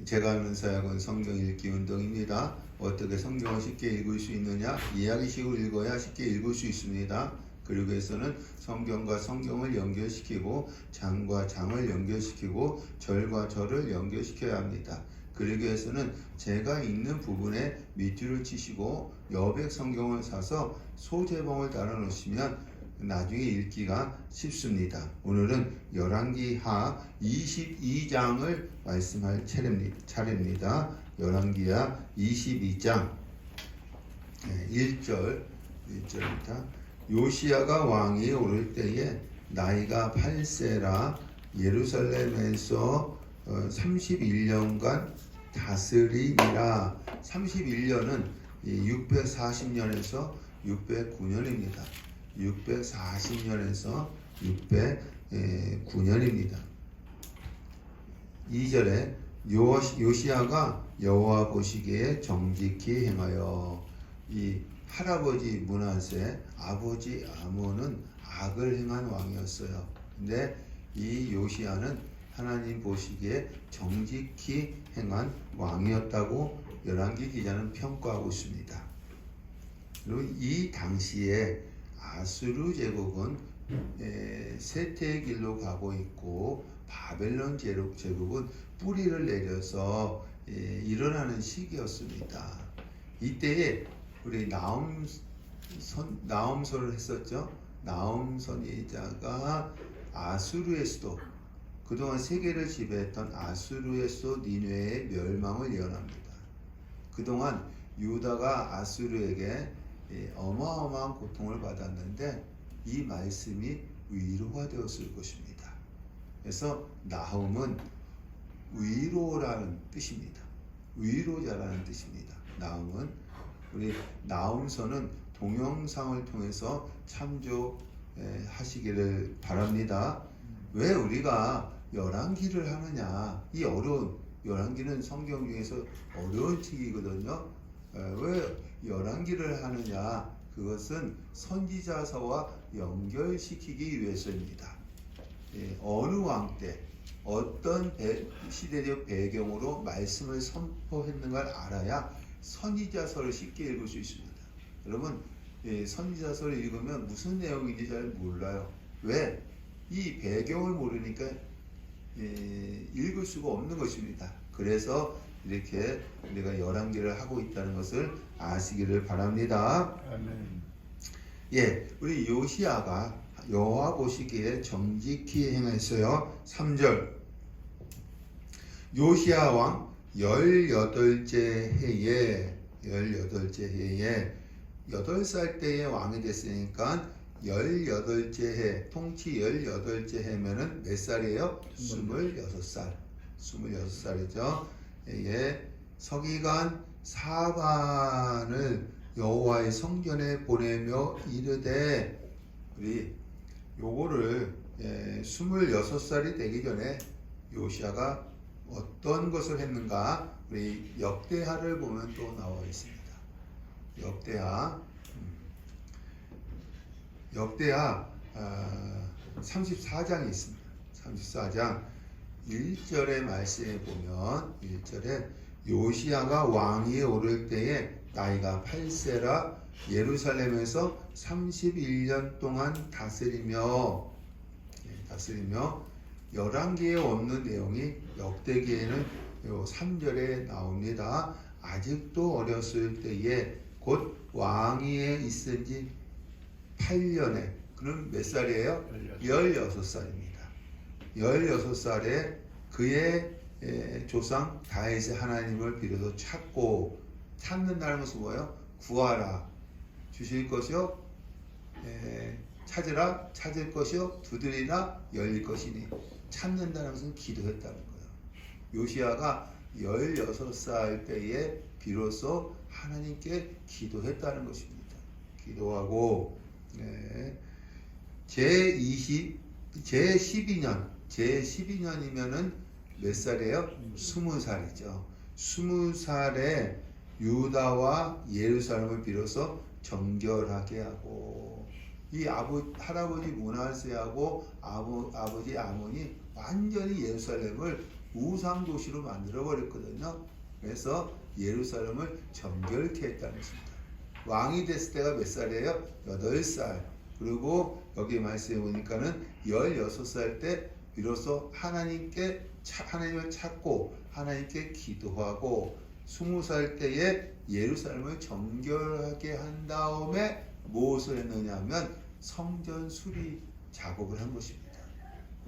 제가 하는 사역은 성경 읽기 운동입니다. 어떻게 성경을 쉽게 읽을 수 있느냐? 이야기식으로 읽어야 쉽게 읽을 수 있습니다. 그러기 위해서는 성경과 성경을 연결시키고 장과 장을 연결시키고 절과 절을 연결시켜야 합니다. 그러기 위해서는 제가 읽는 부분에 밑줄을 치시고 여백 성경을 사서 소제봉을 달아 놓으시면 나중에 읽기가 쉽습니다. 오늘은 열왕기하 22장을 말씀할 차례입니다. 열왕기하 22장 1절입니다. 요시야가 왕이 오를 때에 나이가 8세라 예루살렘에서 31년간 다스리니라. 31년은 640년에서 609년입니다. 640년에서 609년입니다. 2절에 요시야가 여호와 보시기에 정직히 행하여. 이 할아버지 므낫세, 아버지 아몬은 악을 행한 왕이었어요. 근데 이 요시야는 하나님 보시기에 정직히 행한 왕이었다고 열왕기 기자는 평가하고 있습니다. 그리고 이 당시에 아수르 제국은 쇠퇴의 길로 가고 있고 바벨론 제국은 뿌리를 내려서 일어나는 시기였습니다. 이때에 우리 나홈서를 했었죠. 나홈 선지자가 아수르의 수도, 그동안 세계를 지배했던 아수르의 수도 니느웨의 멸망을 예언합니다. 그동안 유다가 아수르에게 어마어마한 고통을 받았는데 이 말씀이 위로가 되었을 것입니다. 그래서 나홈은 위로라는 뜻입니다. 위로자라는 뜻입니다. 나홈은 우리 나홈서는 동영상을 통해서 참조하시기를 바랍니다. 왜 우리가 열왕기를 하느냐? 이 어려운 열왕기는 성경 중에서 어려운 책이거든요. 왜 열왕기를 하느냐? 그것은 선지자서와 연결시키기 위해서입니다. 어느 왕 때 어떤 시대적 배경으로 말씀을 선포했는가를 알아야 선지자서를 쉽게 읽을 수 있습니다. 여러분, 선지자서를 읽으면 무슨 내용인지 잘 몰라요. 왜? 이 배경을 모르니까 읽을 수가 없는 것입니다. 그래서 이렇게 우리가 열왕기를 하고 있다는 것을 아시기를 바랍니다. 아멘. 우리 요시야가 여호와 보시기에 정직히 행했어요. 3절. 요시야 왕 18째 해에 8살 때에 왕이 됐으니까 18째 해, 통치 18째 해면은 몇 살이에요? 26살. 26살이죠. 서기관 사반을 여호와의 성전에 보내며 이르되, 우리 요거를 26살이 되기 전에 요시야가 어떤 것을 했는가? 우리 역대하를 보면 또 나와 있습니다. 역대하 34장이 있습니다. 34장 1절의 말씀에 보면 1절에 요시야가 왕위에 오를 때에 나이가 8세라 예루살렘에서 31년 동안 다스리며 열왕기에 없는 내용이 역대기에는 요 3절에 나옵니다. 아직도 어렸을 때에 곧 왕위에 있은 지 8년에, 그럼 몇 살이에요? 16살입니다. 16살에 그의 조상 다윗의 하나님을 비로소 찾는다는 것은 뭐예요? 구하라, 주실 것이요 찾으라, 찾을 것이요 두드리라, 열릴 것이니. 찾는다는 것은 기도했다는 거예요. 요시야가 16살 때에 비로소 하나님께 기도했다는 것입니다. 기도하고 제12년이면은 몇 살이에요? 20살이죠. 20살에 유다와 예루살렘을 비로소 정결하게 하고, 이 할아버지 므낫세하고 아버지 아몬이 완전히 예루살렘을 우상 도시로 만들어 버렸거든요. 그래서 예루살렘을 정결케 했다는 것입니다. 왕이 됐을 때가 몇 살이에요? 8살. 그리고 여기 말씀해 보니까는 16살 때 비로소 하나님을 찾고 하나님께 기도하고 20살 때에 예루살렘을 정결하게 한 다음에 무엇을 했느냐 하면 성전 수리 작업을 한 것입니다.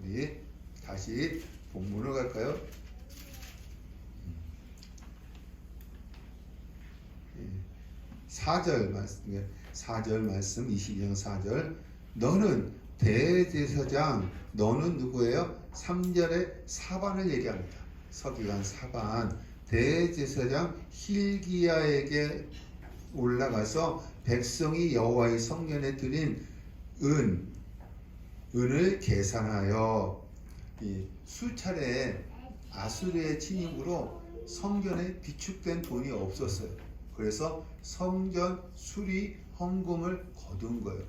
우리 다시 본문으로 갈까요? 4절 말씀 22장 4절 너는 대제사장 너는 누구예요? 3절에 사반을 얘기합니다. 서기관 사반 대제사장 힐기야에게 올라가서 백성이 여호와의 성전에 드린 은을 계산하여 수차례 아수르의 침입으로 성전에 비축된 돈이 없었어요. 그래서 성전 수리 헌금을 거둔 거예요.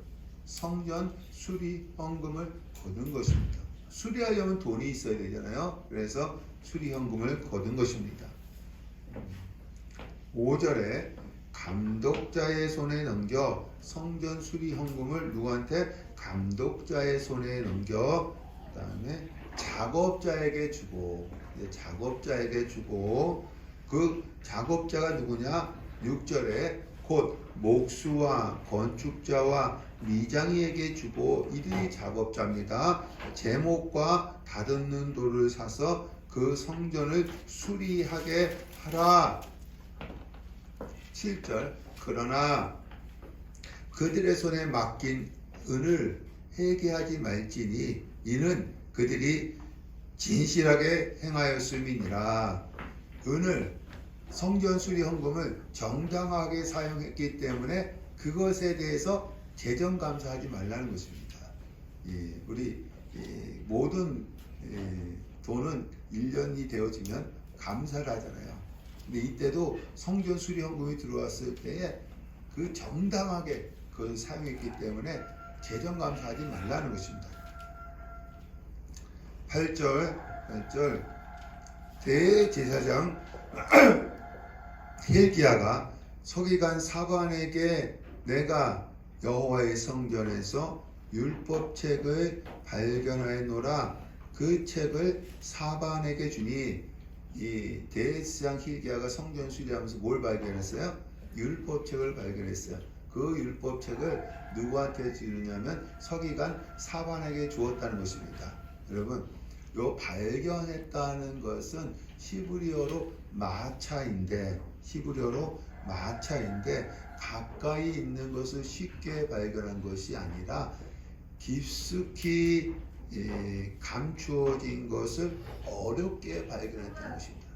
성전 수리 헌금을 거둔 것입니다. 수리하려면 돈이 있어야 되잖아요. 그래서 수리 헌금을 거둔 것입니다. 5절에 감독자의 손에 넘겨 성전 수리 헌금을 누구한테? 감독자의 손에 넘겨 그 다음에 작업자에게 주고 그 작업자가 누구냐? 6절에 곧 목수와 건축자와 미장이에게 주고 이들이 작업자입니다. 제목과 다듬는 돌을 사서 그 성전을 수리하게 하라. 7절 그러나 그들의 손에 맡긴 은을 회개하지 말지니 이는 그들이 진실하게 행하였음이니라. 은을 성전 수리 헌금을 정당하게 사용했기 때문에 그것에 대해서 재정 감사하지 말라는 것입니다. 우리 모든 돈은 1년이 되어지면 감사를 하잖아요. 근데 이때도 성전 수리 헌금이 들어왔을 때에 그 정당하게 그걸 사용했기 때문에 재정 감사하지 말라는 것입니다. 8절 대제사장 힐기야가 서기관 사반에게 내가 여호와의 성전에서 율법책을 발견하였노라 그 책을 사반에게 주니 이 대제사장 힐기야가 성전 수리하면서 뭘 발견했어요? 율법책을 발견했어요. 그 율법책을 누구한테 주느냐면 서기관 사반에게 주었다는 것입니다. 여러분, 요 발견했다는 것은 히브리어로 마차인데 가까이 있는 것을 쉽게 발견한 것이 아니라 깊숙이 감추어진 것을 어렵게 발견했다는 것입니다.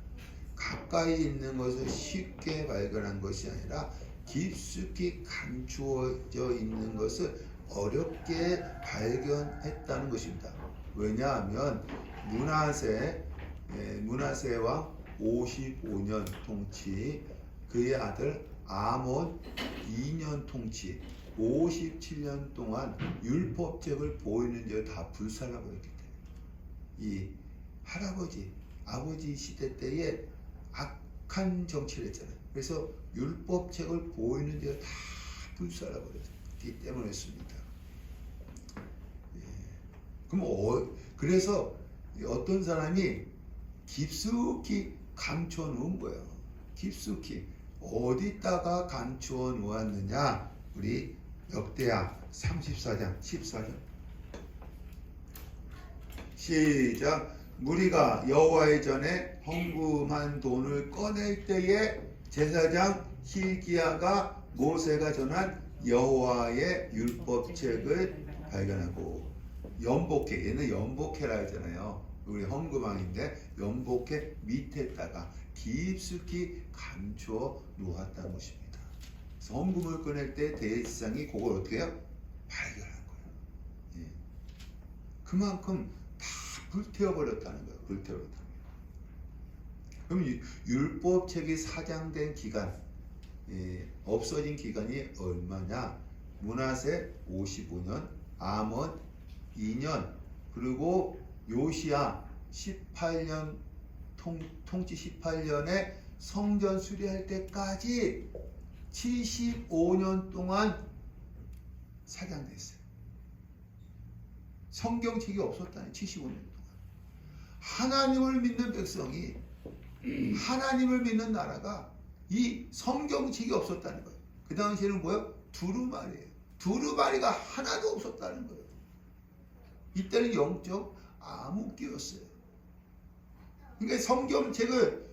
가까이 있는 것을 쉽게 발견한 것이 아니라 깊숙이 감추어져 있는 것을 어렵게 발견했다는 것입니다. 왜냐하면 므낫세와 55년 통치, 그의 아들 아몬 2년 통치, 57년 동안 율법책을 보이는 데 다 불살라버렸기 때문에 이 아버지 시대 때에 악한 정치를 했잖아요. 그래서 율법책을 보이는 데 다 불살라버렸기 때문이었습니다. 그래서 어떤 사람이 깊숙이 감춰 놓은 거예요. 깊숙이 어디다가 감추어 놓았느냐? 우리 역대하 34장 14절 시작. 무리가 여호와의 전에 헌금한 돈을 꺼낼 때에 제사장 힐기야가 모세가 전한 여호와의 율법책을 발견하고 연복해, 얘는 연복해라 했잖아요. 우리 헌금왕인데 연복해 밑에다가 깊숙이 감추어 놓았다는 것입니다. 그래서 헌금을 꺼낼 때 대제사장이 그걸 어떻게 해요? 발견한 거예요. 그만큼 다 불태워버렸다는 거예요. 불태워버렸다. 그럼 율법책이 사장된 기간, 없어진 기간이 얼마냐? 므낫세 55년, 아몬 2년, 그리고 요시야 18년 통치 18년에 성전 수리할 때까지 75년 동안 사장됐어요. 성경책이 없었다니 75년 동안. 하나님을 믿는 백성이, 하나님을 믿는 나라가 이 성경책이 없었다는 거예요. 그 당시에는 뭐예요? 두루마리예요. 두루마리가 하나도 없었다는 거예요. 이때는 영적 암흑기였어요. 그러니까 성경책을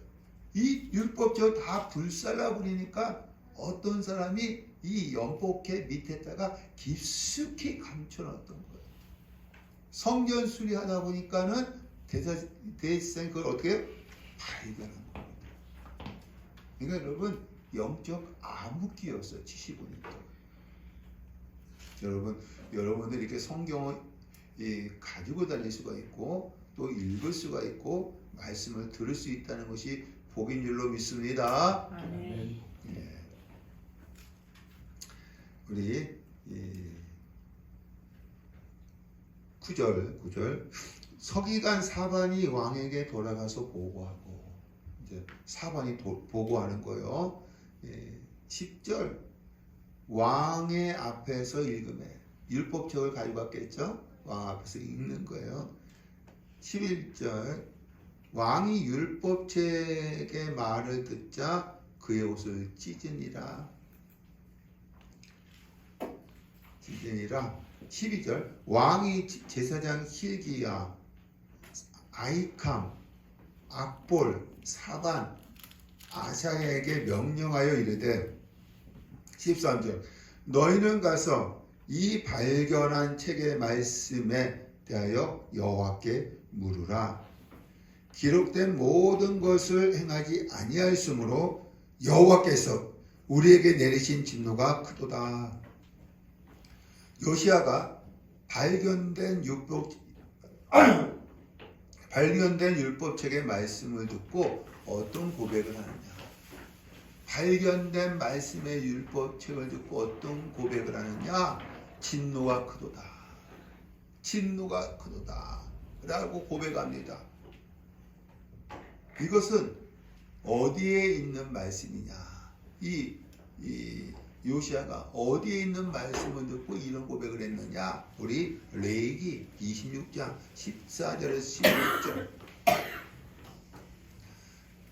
이 율법책을 다 불살라 버리니까 어떤 사람이 이 연복회 밑에다가 깊숙이 감춰놨던 거예요. 성전 수리하다 보니까는 대제사장이 그걸 어떻게 해요? 발견한 겁니다. 그러니까 여러분 영적 암흑기였어요. 75년 동안. 여러분들 이렇게 성경을 가지고 다닐 수가 있고 또 읽을 수가 있고 말씀을 들을 수 있다는 것이 복인 줄로 믿습니다. 아멘. 예. 우리 9절 서기관 사반이 왕에게 돌아가서 보고하고, 이제 사반이 보고하는 거예요. 10절 왕의 앞에서 읽음에, 율법책을 가지고 왔겠죠. 왕 앞에서 읽는 거예요. 11절 왕이 율법책의 말을 듣자 그의 옷을 찢으니라. 12절 왕이 제사장 hil기야, 아히캄, 악볼, 사반, 아사야에게 명령하여 이르되 13절 너희는 가서 이 발견한 책의 말씀에 대하여 여호와께 물으라. 기록된 모든 것을 행하지 아니하였으므로 여호와께서 우리에게 내리신 진노가 크도다. 요시야가 발견된 율법책의 말씀을 듣고 어떤 고백을 하느냐? 발견된 말씀의 율법책을 듣고 어떤 고백을 하느냐? 진노가 크도다. 진노가 크도다. 라고 고백합니다. 이것은 어디에 있는 말씀이냐? 이 요시야가 어디에 있는 말씀을 듣고 이런 고백을 했느냐? 우리 레위기 26장 14절에서 16절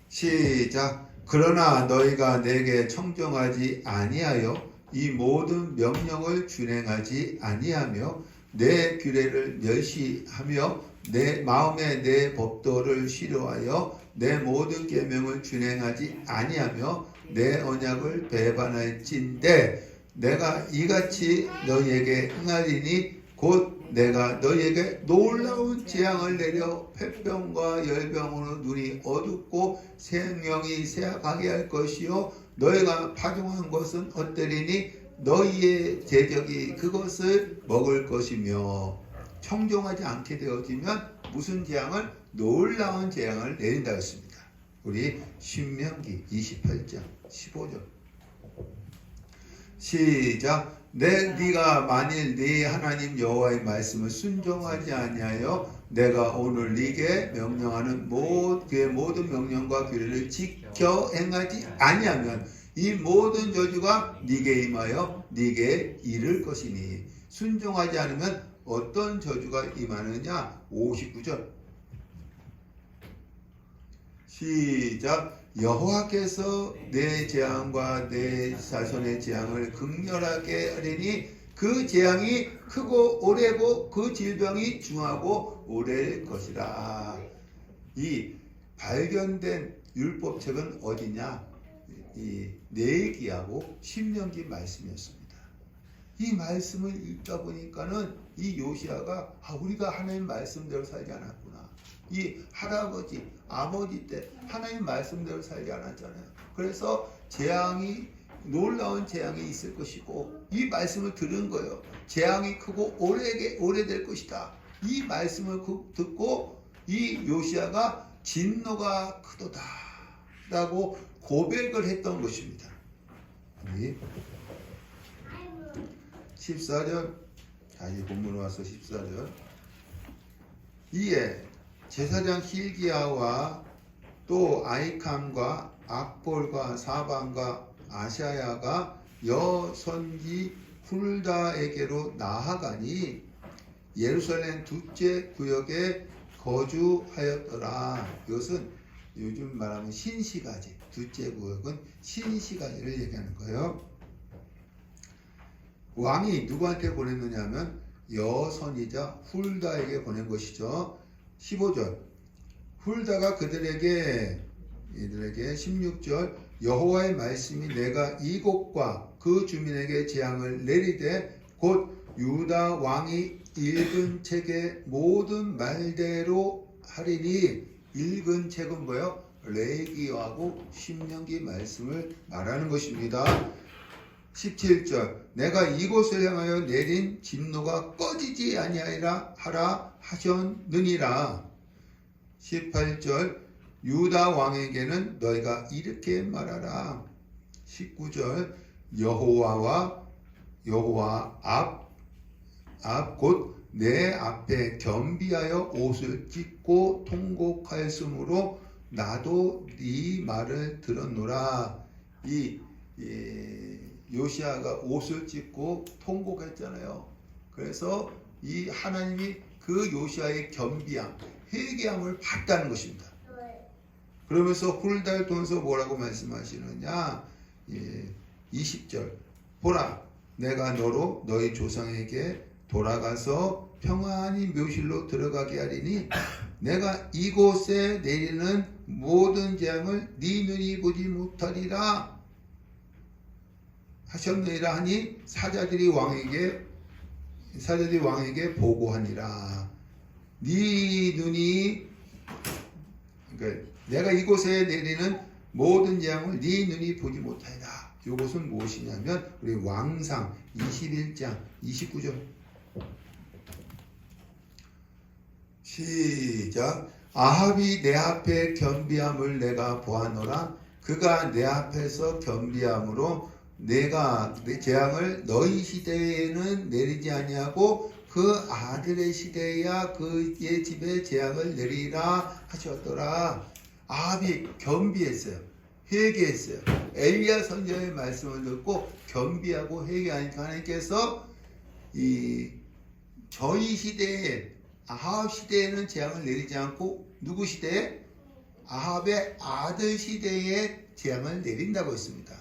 시작. 그러나 너희가 내게 청정하지 아니하여 이 모든 명령을 준행하지 아니하며 내 규례를 멸시하며 내 마음에 내 법도를 싫어하여 내 모든 계명을 준행하지 아니하며 내 언약을 배반할진대 내가 이같이 너희에게 행하리니 곧 내가 너희에게 놀라운 재앙을 내려 폐병과 열병으로 눈이 어둡고 생명이 쇠약하게 할 것이요 너희가 파종한 것은 헛되리니 너희의 대적이 그것을 먹을 것이며 청종하지 않게 되어지면 무슨 재앙을? 놀라운 재앙을 내린다 했습니다. 우리 신명기 28장 15절 시작. 네가 만일 네 하나님 여호와의 말씀을 순종하지 아니하여 내가 오늘 네게 명령하는 그의 모든 명령과 규례를 지켜 행하지 아니하면 이 모든 저주가 네게 임하여 네게 이를 것이니 순종하지 않으면 어떤 저주가 임하느냐? 59절 시작. 여호와께서 내 재앙과 내 자손의 재앙을 극렬하게 하리니 그 재앙이 크고 오래고 그 질병이 중하고 오래일 것이라. 이 발견된 율법책은 어디냐? 이 레위기하고 신명기 말씀이었습니다. 이 말씀을 읽다 보니까는 이 요시야가 우리가 하나님 말씀대로 살지 않았구나. 이 할아버지, 아버지 때 하나님 말씀대로 살지 않았잖아요. 그래서 놀라운 재앙이 있을 것이고 이 말씀을 들은 거예요. 재앙이 크고 오래될 것이다. 이 말씀을 듣고 이 요시야가 진노가 크도다 라고 고백을 했던 것입니다. 14절 다시 본문으로 와서 14절 이에 제사장 hil기야와 또 아이캄과 악볼과 사반과 아샤야가 여선지 훌다에게로 나아가니 예루살렘 둘째 구역에 거주하였더라. 이것은 요즘 말하면 신시가지, 둘째 구역은 신시가지를 얘기하는 거예요. 왕이 누구한테 보냈느냐 하면 여선이자 훌다에게 보낸 것이죠. 15절 훌다가 이들에게 16절 여호와의 말씀이 내가 이곳과 그 주민에게 재앙을 내리되 곧 유다 왕이 읽은 책의 모든 말대로 하리니 읽은 책은 뭐예요? 레위기하고 신명기 말씀을 말하는 것입니다. 17절 내가 이곳을 향하여 내린 진노가 꺼지지 아니하리라 하라 하셨느니라. 18절 유다 왕에게는 너희가 이렇게 말하라. 19절 여호와 앞 곧 내 앞에 겸비하여 옷을 찢고 통곡하였으므로 나도 네 말을 들었노라. 이 요시아가 옷을 찢고 통곡했잖아요. 그래서 이 하나님이 그 요시아의 겸비함, 회개함을 봤다는 것입니다. 그러면서 훌다를 통해서 뭐라고 말씀하시느냐? 20절 보라 내가 너로 너희 조상에게 돌아가서 평안히 묘실로 들어가게 하리니 내가 이곳에 내리는 모든 재앙을 네 눈이 보지 못하리라 하셨느니라 하니 사자들이 왕에게 보고하니라. 네 눈이 그러니까 내가 이곳에 내리는 모든 재앙을 네 눈이 보지 못하리라. 이것은 무엇이냐면 우리 왕상 21장 29절 시작. 아합이 내 앞에 겸비함을 내가 보았노라. 그가 내 앞에서 겸비함으로 내가 내 재앙을 너희 시대에는 내리지 아니하고 그 아들의 시대에야 그의 집에 재앙을 내리라 하셨더라. 아합이 겸비했어요. 회개했어요. 엘리야 선지자의 말씀을 듣고 겸비하고 회개하니까 하나님께서 저희 시대에 아합 시대에는 재앙을 내리지 않고 누구 시대에? 아합의 아들 시대에 재앙을 내린다고 했습니다.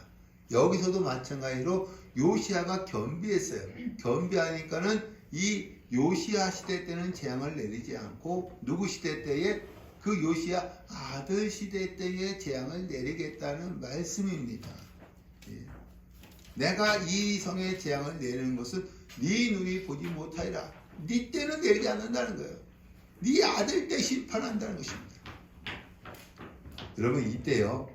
여기서도 마찬가지로 요시아가 겸비했어요. 겸비하니까는 이 요시아 시대 때는 재앙을 내리지 않고 누구 시대 때에? 그 요시아 아들 시대 때에 재앙을 내리겠다는 말씀입니다. 내가 이 성에 재앙을 내리는 것은 네 눈이 보지 못하리라. 네 때는 내리지 않는다는 거예요. 네 아들 때 심판한다는 것입니다. 여러분 이때요.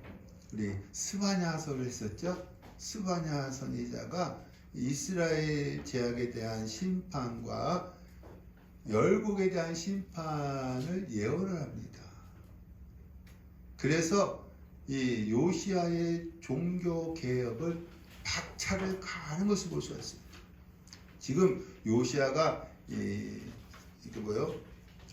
우리 스바냐서를 했었죠. 스바냐 선지자가 이스라엘 제약에 대한 심판과 열국에 대한 심판을 예언을 합니다. 그래서 이 요시아의 종교 개혁을 박차를 가하는 것을 볼 수가 있습니다. 지금 요시아가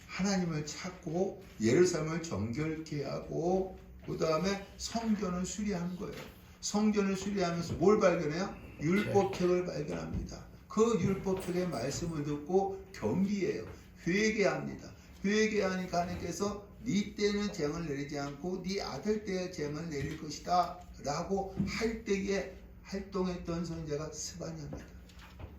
하나님을 찾고 예루살렘을 정결케 하고 그 다음에 성전을 수리하는 거예요. 성전을 수리하면서 뭘 발견해요? 율법책을 발견합니다. 그 율법책의 말씀을 듣고 겸비해요. 회개합니다. 회개하니까 하나님께서 네 때는 재앙을 내리지 않고 네 아들 때에 재앙을 내릴 것이다 라고 할 때에 활동했던 선지자가 스바냐입니다.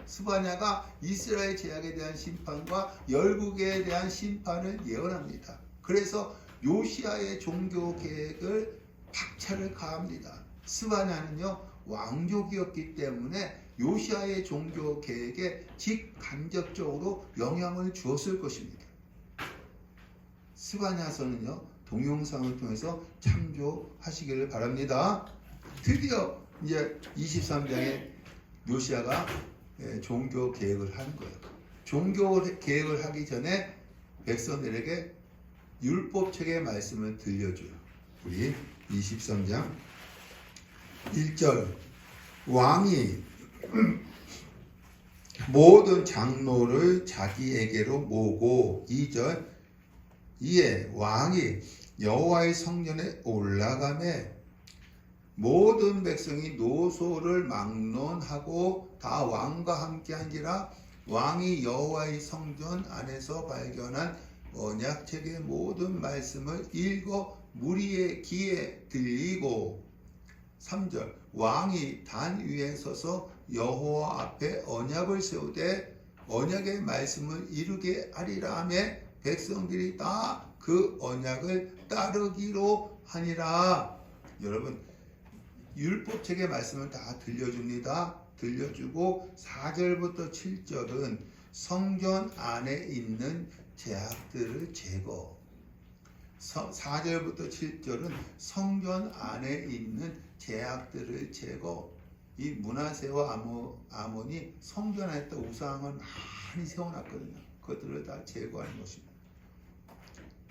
스바냐가 이스라엘 제약에 대한 심판과 열국에 대한 심판을 예언합니다. 그래서 요시아의 종교 계획을 박차를 가합니다. 스바냐는요 왕족이었기 때문에 요시아의 종교 계획에 직간접적으로 영향을 주었을 것입니다. 스바냐서는요 동영상을 통해서 참조하시기를 바랍니다. 드디어 이제 23장에 요시아가 종교 계획을 하는 거예요. 종교 계획을 하기 전에 백성들에게 율법책의 말씀을 들려줘요. 우리 23장 1절 왕이 모든 장로를 자기에게로 모으고 2절 이에 왕이 여호와의 성전에 올라가매 모든 백성이 노소를 막론하고 다 왕과 함께한지라. 왕이 여호와의 성전 안에서 발견한 언약책의 모든 말씀을 읽어 무리의 귀에 들리고. 3절 왕이 단 위에 서서 여호와 앞에 언약을 세우되 언약의 말씀을 이루게 하리라 하며 백성들이 다 그 언약을 따르기로 하니라. 여러분 율법책의 말씀을 다 들려줍니다. 들려주고 4절부터 7절은 성전 안에 있는 제약들을 제거. 4절부터 7절은 성전 안에 있는 제약들을 제거. 이 므낫세와 아몬이 성전 안에 있던 우상을 많이 세워놨거든요. 그것들을 다 제거하는 것입니다.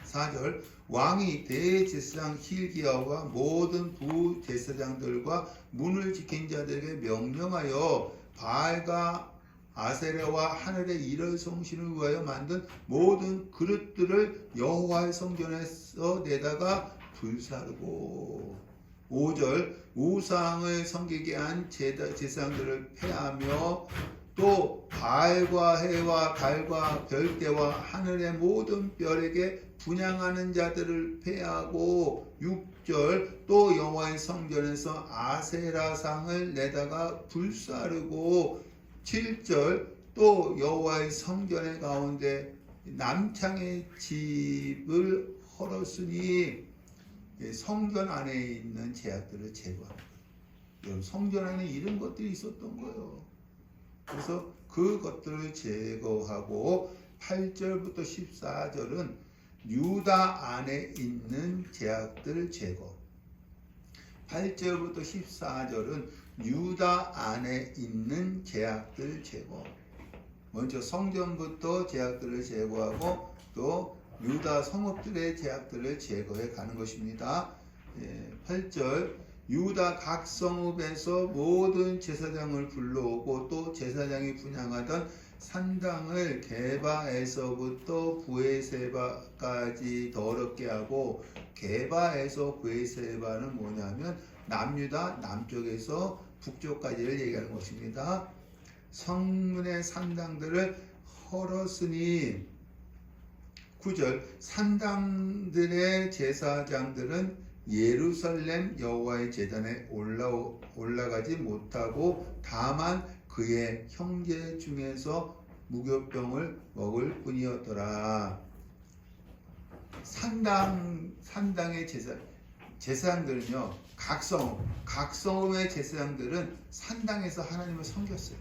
4절 왕이 대제사장 hil기야와 모든 부제사장들과 문을 지킨 자들에게 명령하여 바알과 아세라와 하늘의 이럴 성신을 위하여 만든 모든 그릇들을 여호와의 성전에서 내다가 불사르고. 5절 우상을 섬기게 한 제사장들을 폐하며 또 바알과 해와 달과 별대와 하늘의 모든 별에게 분향하는 자들을 폐하고. 6절 또 여호와의 성전에서 아세라상을 내다가 불사르고. 7절 또 여호와의 성전의 가운데 남창의 집을 헐었으니 성전 안에 있는 제약들을 제거하는 거예요. 성전 안에 이런 것들이 있었던 거예요. 그래서 그것들을 제거하고 8절부터 14절은 유다 안에 있는 제약들 제거. 8절부터 14절은 유다 안에 있는 제약들 제거. 먼저 성전부터 제약들을 제거하고 또 유다 성읍들의 제약들을 제거해 가는 것입니다. 8절 유다 각 성읍에서 모든 제사장을 불러오고 또 제사장이 분향하던 산당을 게바에서부터 브에세바까지 더럽게 하고. 게바에서 브에세바는 뭐냐면 남유다 남쪽에서 북쪽까지를 얘기하는 것입니다. 성문의 산당들을 헐었으니. 9절 산당들의 제사장들은 예루살렘 여호와의 제단에 올라가지 못하고 다만 그의 형제 중에서 무교병을 먹을 뿐이었더라. 산당의 제사장들은요, 각 성읍의 제사장들은 산당에서 하나님을 섬겼어요.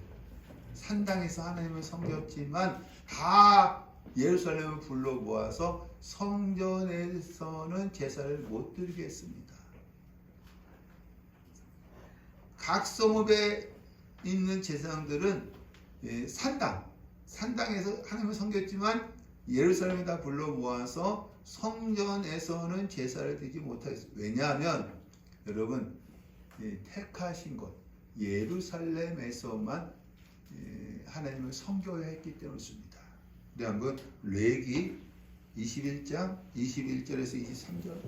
산당에서 하나님을 섬겼지만 다 예루살렘을 불러 모아서 성전에서는 제사를 못 드리게 했습니다. 각 성읍에 있는 제사장들은 산당에서 하나님을 섬겼지만 예루살렘에 다 불러 모아서 성전에서는 제사를 드리지 못하겠습니다. 왜냐하면 여러분 택하신 것 예루살렘에서만 하나님을 섬겨야 했기 때문입니다. 우리 한번 레위기 21장 21절에서 23절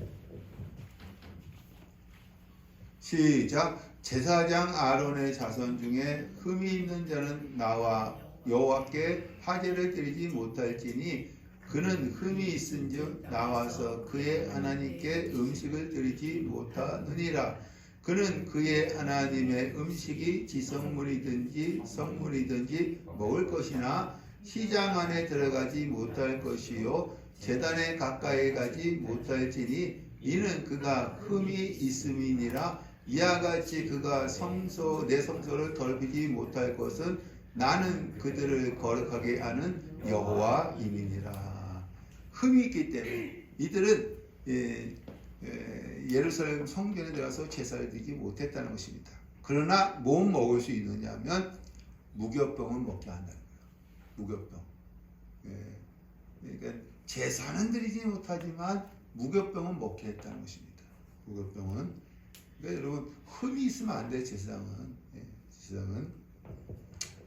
시작. 제사장 아론의 자손 중에 흠이 있는 자는 나와 여호와께 화제를 드리지 못할지니 그는 흠이 있은즉 나와서 그의 하나님께 음식을 드리지 못하느니라. 그는 그의 하나님의 음식이 지성물이든지 성물이든지 먹을 것이나 시장 안에 들어가지 못할 것이요 제단에 가까이 가지 못할지니 이는 그가 흠이 있음이니라. 이와 같이 그가 내 성소를 더럽히지 못할 것은 나는 그들을 거룩하게 하는 여호와임이니라. 흠이 있기 때문에 이들은 예루살렘 성전에 들어가서 제사를 드리지 못했다는 것입니다. 그러나 못 먹을 수 있느냐면 무교병은 먹게 한다는 거예요. 무교병. 그러니까 제사는 드리지 못하지만 무교병은 먹게 했다는 것입니다. 무교병은. 그러니까 여러분 흠이 있으면 안 돼요. 제사장은. 제사장은.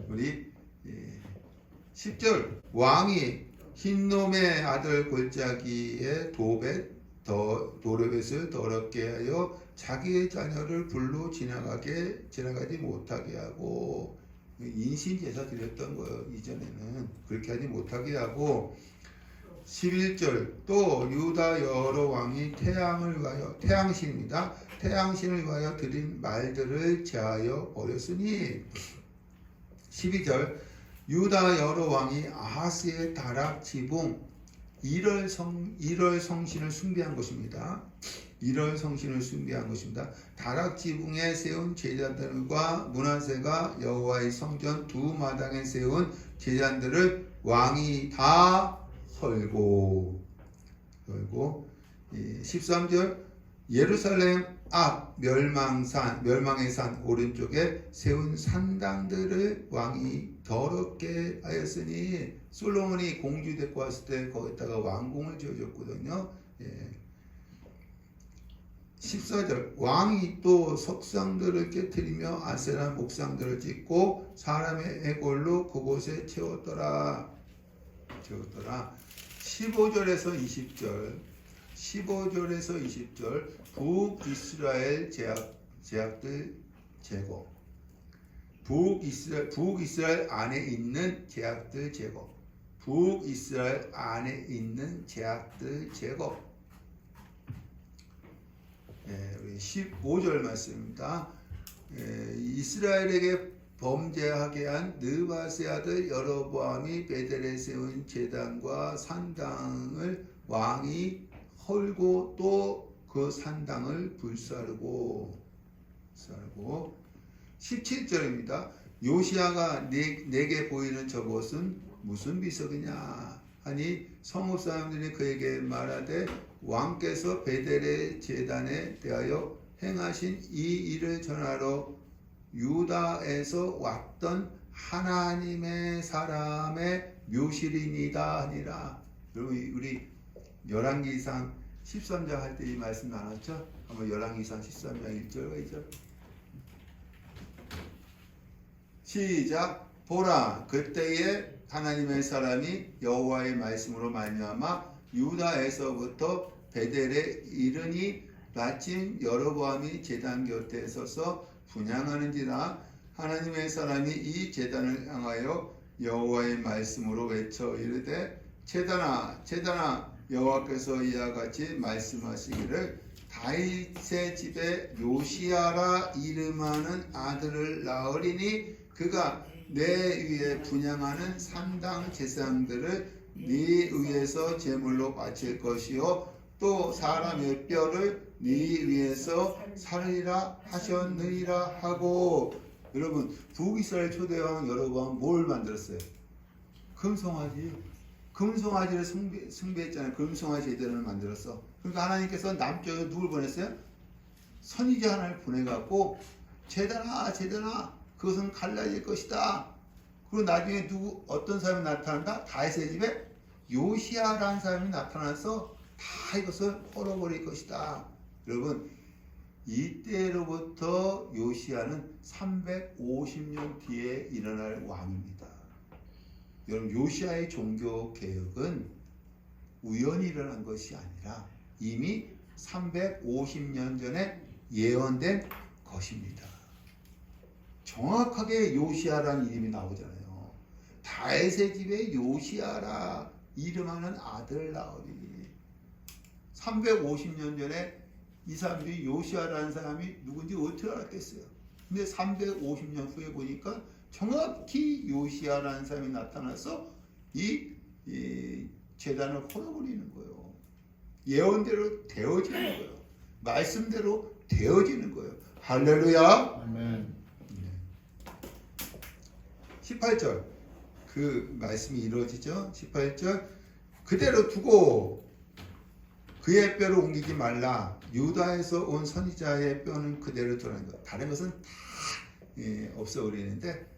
우리 10절 왕이 흰놈의 아들 골짜기에 도벳 도르벳을 더럽게 하여 자기의 자녀를 불로 지나가지 못하게 하고, 인신 제사 드렸던 거예요. 이전에는 그렇게 하지 못하게 하고. 11절 또 유다 여러 왕이 태양을 위하여, 태양신입니다. 태양신을 위하여 드린 말들을 제하여 버렸으니. 12절 유다 여러 왕이 아하스의 다락 지붕 일월 성신을 숭배한 것입니다. 일월 성신을 숭배한 것입니다. 다락 지붕에 세운 제단들과 문하세가 여호와의 성전 두 마당에 세운 제단들을 왕이 다 헐고. 13절 예루살렘 앞 멸망의 산 오른쪽에 세운 산당들을 왕이 더럽게 하였으니. 솔로몬이 공주 데리고 왔을 때 거기다가 왕궁을 지어줬거든요. 14절 왕이 또 석상들을 깨뜨리며 아세라 목상들을 짓고 사람의 애골로 그곳에 채웠더라. 15절에서 20절 북이스라엘 제약들 제거. 북이스라엘 안에 있는 제약들 제거. 북이스라엘 안에 있는 제약들 제거. 우리 15절 말씀입니다. 이스라엘에게 범죄하게 한 느바세 아들 여로보암이 베델에 세운 제단과 산당을 왕이 헐고 또 그 산당을 불사르고. 17절입니다. 요시야가 내게 보이는 저것은 무슨 비석이냐 하니 성읍 사람들이 그에게 말하되 왕께서 베델의 제단에 대하여 행하신 이 일을 전하러 유다에서 왔던 하나님의 사람의 묘실이니다 하니라. 여러분 우리 열왕기상 13장 할 때 이 말씀 나눴죠? 한번 열왕기상 13장 1절과 2절 시작. 보라 그때에 하나님의 사람이 여호와의 말씀으로 말미암아 유다에서부터 베델에 이르니 마침 여로보암이 제단 곁에 서서 분향하는지라. 하나님의 사람이 이 제단을 향하여 여호와의 말씀으로 외쳐 이르되 제단아 여호와께서 이와 같이 말씀하시기를 다윗의 집에 요시야라 이름하는 아들을 낳으리니 그가 내 위에 분향하는 산당 제사장들을 네 위에서 제물로 바칠 것이요 또 사람의 뼈를 네 위에서 살리라 하셨느니라 하고. 여러분 북이스라엘 초대왕 여로보암 뭘 만들었어요? 금송아지를 숭배했잖아요. 금송아지 제단을 만들었어. 그러니까 하나님께서 남쪽에 누굴 보냈어요? 선지자 하나를 보내갖고 제단아 그것은 갈라질 것이다. 그리고 나중에 어떤 사람이 나타난다? 다윗의 집에 요시야라는 사람이 나타나서 다 이것을 헐어버릴 것이다. 여러분 이때로부터 요시야는 350년 뒤에 일어날 왕입니다. 여러분 요시야의 종교 개혁은 우연히 일어난 것이 아니라 이미 350년 전에 예언된 것입니다. 정확하게 요시야라는 이름이 나오잖아요. 다윗의 집에 요시야라 이름하는 아들 나오니 350년 전에 이 사람들이 요시야라는 사람이 누군지 어떻게 알았겠어요? 근데 350년 후에 보니까 정확히 요시야라는 사람이 나타나서 이 제단을 헐어버리는 거예요. 예언대로 되어지는 거예요. 말씀대로 되어지는 거예요. 할렐루야. 아멘. 18절 그 말씀이 이루어지죠. 18절 그대로 두고 그의 뼈를 옮기지 말라. 유다에서 온 선지자의 뼈는 그대로 두라는 것. 다른 것은 다 없어버리는데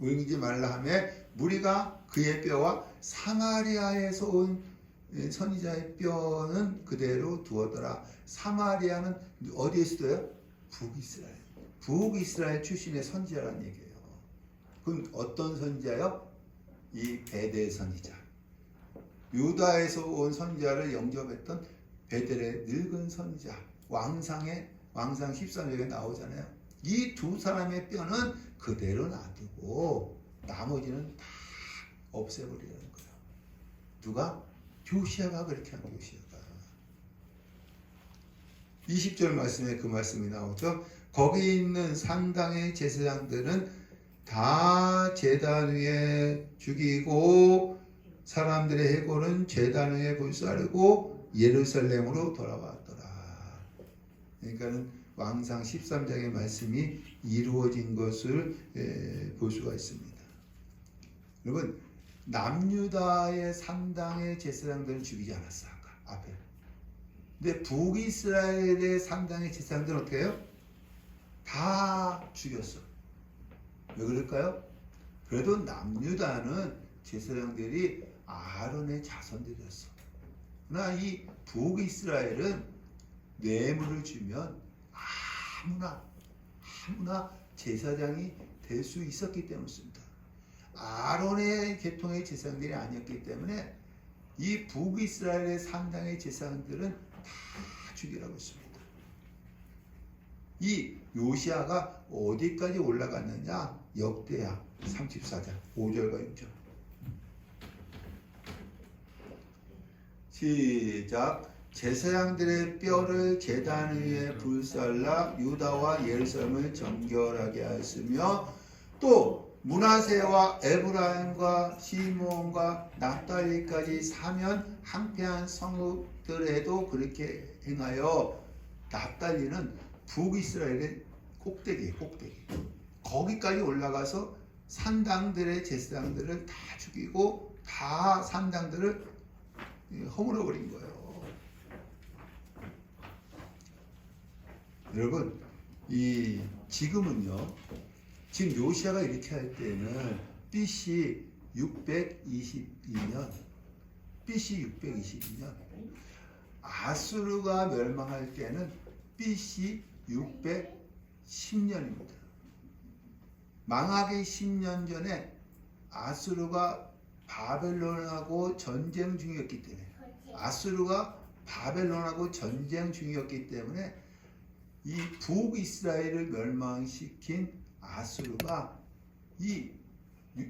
옮기지 말라 하며 무리가 그의 뼈와 사마리아에서 온 선지자의 뼈는 그대로 두었더라. 사마리아는 어디에 있어요? 북이스라엘 출신의 선지자라는 얘기예요. 그럼 어떤 선지자요? 이 베델 선지자. 유다에서 온 선지자를 영접했던 베델의 늙은 선지자 왕상 13절에 나오잖아요. 이 두 사람의 뼈는 그대로 놔두고 나머지는 다 없애버리라는 거예요. 누가? 요시야가 그렇게 한 요시야가. 20절 말씀에 그 말씀이 나오죠. 거기 있는 산당의 제사장들은 다 제단 위에 죽이고 사람들의 해골은 제단 위에 불사르고 예루살렘으로 돌아왔더라. 그러니까는 왕상 13장의 말씀이 이루어진 것을 볼 수가 있습니다. 여러분, 남유다의 산당의 제사장들은 죽이지 않았어. 아까 앞에. 근데 북이스라엘의 산당의 제사장들은 어떻게 해요? 다 죽였어. 왜 그럴까요? 그래도 남유다는 제사장들이 아론의 자손들이었어. 그러나 이 북이스라엘은 뇌물을 주면 아무나 제사장이 될 수 있었기 때문입니다. 아론의 계통의 제사장들이 아니었기 때문에 이 북이스라엘의 산당의 제사장들은 다 죽이라고 했습니다. 이 요시야가 어디까지 올라갔느냐? 역대하 34장 5절과 6절. 시작. 제사장들의 뼈를 제단 위에 불살라 유다와 예루살렘을 정결하게 하였으며 또 므낫세와 에브라임과 시므온과 납달리까지 사면 항폐한 성읍들에도 그렇게 행하여. 납달리는 북이스라엘의 꼭대기 거기까지 올라가서 산당들의 제사장들을 다 죽이고 다 산당들을 허물어 버린 거예요. 여러분, 지금은요, 지금 요시야가 이렇게 할 때는 BC 622년 아수르가 멸망할 때는 BC 610년입니다. 망하기 10년 전에 아수르가 바벨론하고 전쟁 중이었기 때문에 이 북이스라엘을 멸망시킨 아수르가 이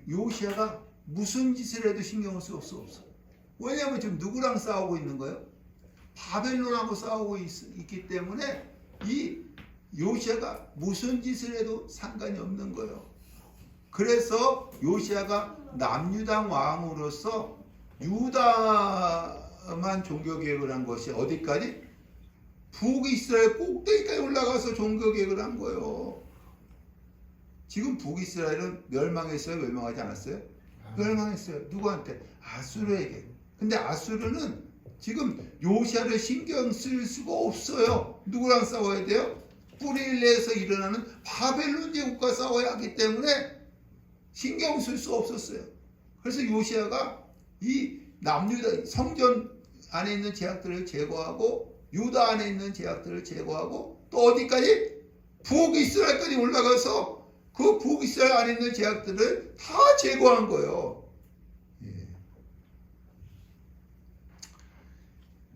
요시야가 무슨 짓을 해도 신경을 쓸 수 없어. 왜냐하면 지금 누구랑 싸우고 있는 거예요? 바벨론하고 싸우고 있기 때문에 이 요시야가 무슨 짓을 해도 상관이 없는 거예요. 그래서 요시야가 남유당 왕으로서 유다만 종교개혁을 한 것이 어디까지? 북이스라엘 꼭대기까지 올라가서 종교개혁을 한 거예요. 지금 북이스라엘은 멸망했어요? 멸망하지 않았어요? 멸망했어요. 누구한테? 아수르에게. 근데 아수르는 지금 요시야를 신경 쓸 수가 없어요. 누구랑 싸워야 돼요? 뿌리를 내서 일어나는 바벨론 제국과 싸워야 하기 때문에 신경 쓸 수 없었어요. 그래서 요시야가 이 남유다 성전 안에 있는 제약들을 제거하고 유다 안에 있는 제약들을 제거하고 또 어디까지? 북이스라엘까지 올라가서 그 북이스라엘 안에 있는 제약들을 다 제거한 거예요. 예.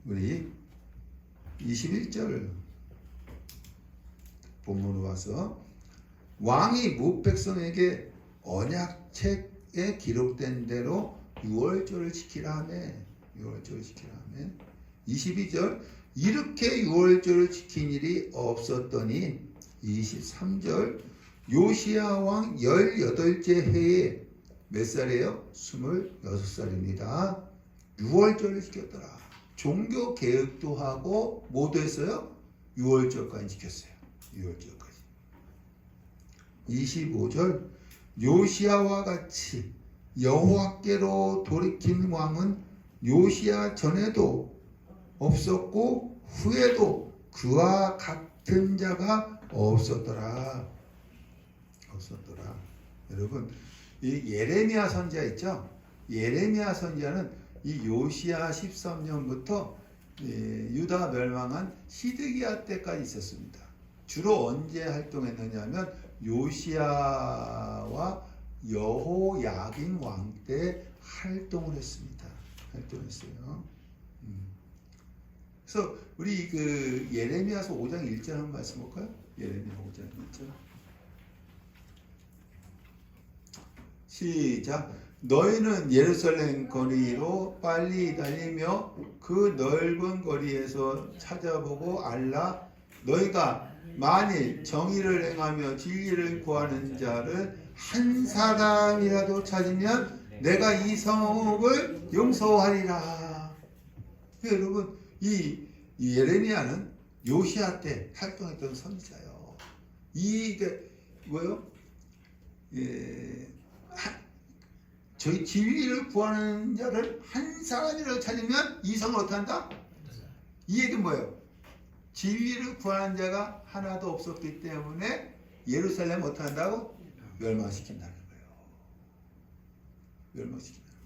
우리 21절 본문으로 와서 왕이 무백성에게 언약책에 기록된 대로 유월절을 지키라 하며 22절 이렇게 유월절을 지킨 일이 없었더니 23절 요시야 왕 18째 해에 몇 살이에요? 26살입니다. 유월절을 지켰더라. 종교 개혁도 하고 뭐도 했어요? 유월절까지 지켰어요. 유월절까지. 25절 요시야와 같이 여호와께로 돌이킨 왕은 요시야 전에도 없었고 후에도 그와 같은 자가 없었더라. 여러분, 이 예레미야 선지자 있죠? 예레미야 선지자는 이 요시야 13년부터 유다 멸망한 시드기야 때까지 있었습니다. 주로 언제 활동했느냐면 요시야와 여호야긴 왕 때 활동을 했습니다. 활동했어요. 그래서 우리 그 예레미야서 5장 1절 한번 말씀 볼까요? 예레미야 5장 1절. 시작. 너희는 예루살렘 거리로 빨리 달리며 그 넓은 거리에서 찾아보고 알라. 너희가 만일 정의를 행하며 진리를 구하는 자를 한 사람이라도 찾으면 내가 이 성읍을 용서하리라. 여러분, 이 예레미야는 요시야 때 활동했던 선지자예요. 이게 뭐요? 저희 진리를 구하는 자를 한 사람이라도 찾으면 이 성을 어떻게 한다? 이 얘기는 뭐예요? 진리를 구하는 자가 하나도 없었기 때문에 예루살렘을 어떻게 한다고? 멸망시킨다는 거예요. 멸망시킨다는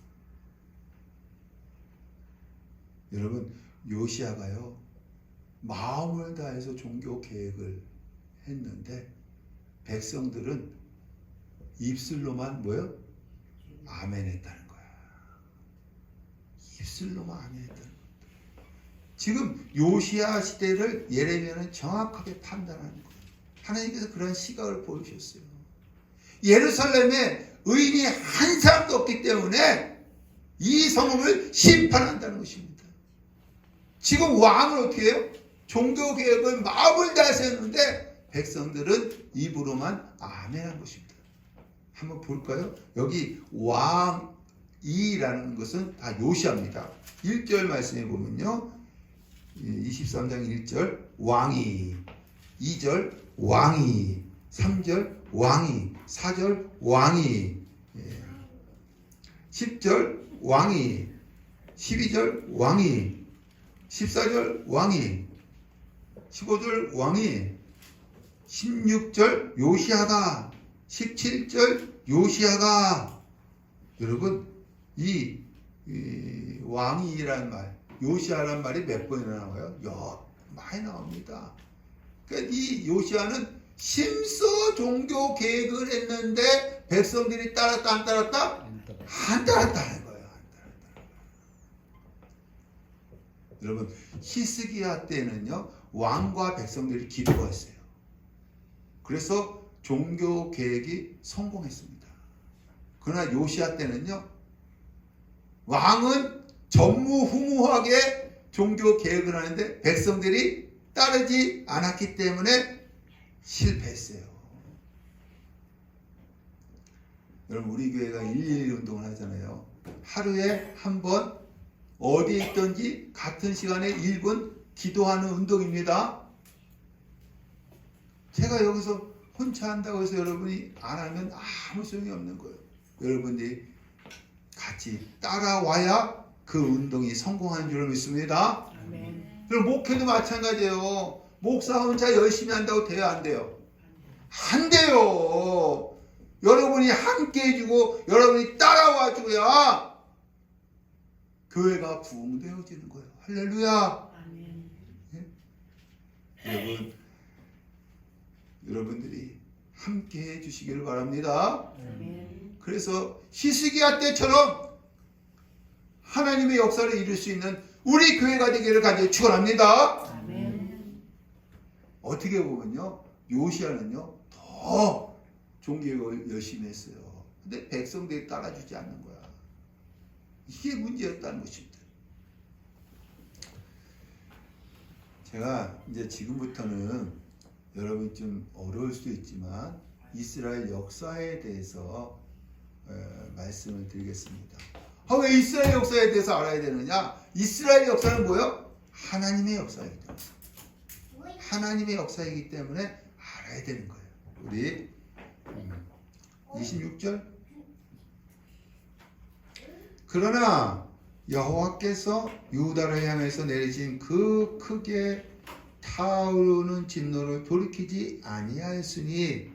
거예요. 여러분, 요시야가요 마음을 다해서 종교 계획을 했는데 백성들은 입술로만 뭐요? 아멘 했다는 거야. 입술로만 아멘 했다는 거야. 지금 요시야 시대를 예레미야는 정확하게 판단하는 거예요. 하나님께서 그런 시각을 보여주셨어요. 예루살렘에 의인이 한 사람도 없기 때문에 이 성읍을 심판한다는 것입니다. 지금 왕을 어떻게 해요? 종교개혁을 마음을 다해서 했는데 백성들은 입으로만 아멘한 것입니다. 한번 볼까요? 여기 왕이라는 것은 다 요시야입니다. 1절 말씀해 보면요. 23장 1절 왕이, 2절 왕이, 3절 왕이, 4절 왕이, 10절 왕이, 12절 왕이, 14절 왕이, 15절 왕이, 16절 요시야가, 17절 요시야가. 여러분, 이 왕이라는 말, 요시야라는 말이 몇 번이나 나와요? 많이 나옵니다. 그러니까 이 요시야는 심서 종교 계획을 했는데 백성들이 따랐다 안 따랐다? 안 따랐다는 거예요. 안 따랐다. 여러분, 히스기야 때는요 왕과 백성들이 기도가 했어요. 그래서 종교 계획이 성공했습니다. 그러나 요시야 때는요 왕은 전무후무하게 종교 계획을 하는데 백성들이 따르지 않았기 때문에 실패했어요. 여러분, 우리 교회가 112 운동을 하잖아요. 하루에 한 번 어디에 있든지 같은 시간에 1분 기도하는 운동입니다. 제가 여기서 혼자 한다고 해서 여러분이 안 하면 아무 소용이 없는 거예요. 여러분들이 같이 따라와야 그 운동이 성공하는 줄을 믿습니다. 아멘. 그럼 목회도 마찬가지예요. 목사 혼자 열심히 한다고 돼요? 안 돼요? 안 돼요. 여러분이 함께 해주고 여러분이 따라와줘야 교회가 부흥되어지는 거예요. 할렐루야. 아멘. 예? 여러분들이 함께 해주시기를 바랍니다. 아멘. 그래서 히스기야 때처럼 하나님의 역사를 이룰 수 있는 우리 교회가 되기를 간절히 축원합니다. 아멘. 어떻게 보면요, 요시야는요 더 종교를 열심히 했어요. 근데 백성들이 따라주지 않는 거야. 이게 문제였다는 것입니다. 제가 이제 지금부터는 여러분이 좀 어려울 수도 있지만 이스라엘 역사에 대해서 말씀을 드리겠습니다. 왜 이스라엘 역사에 대해서 알아야 되느냐? 이스라엘 역사는 뭐예요? 하나님의 역사이기 때문에. 하나님의 역사이기 때문에 알아야 되는 거예요. 우리 26절. 그러나 여호와께서 유다를 향해서 내리신 그 크게 타오르는 진노를 돌이키지 아니하였으니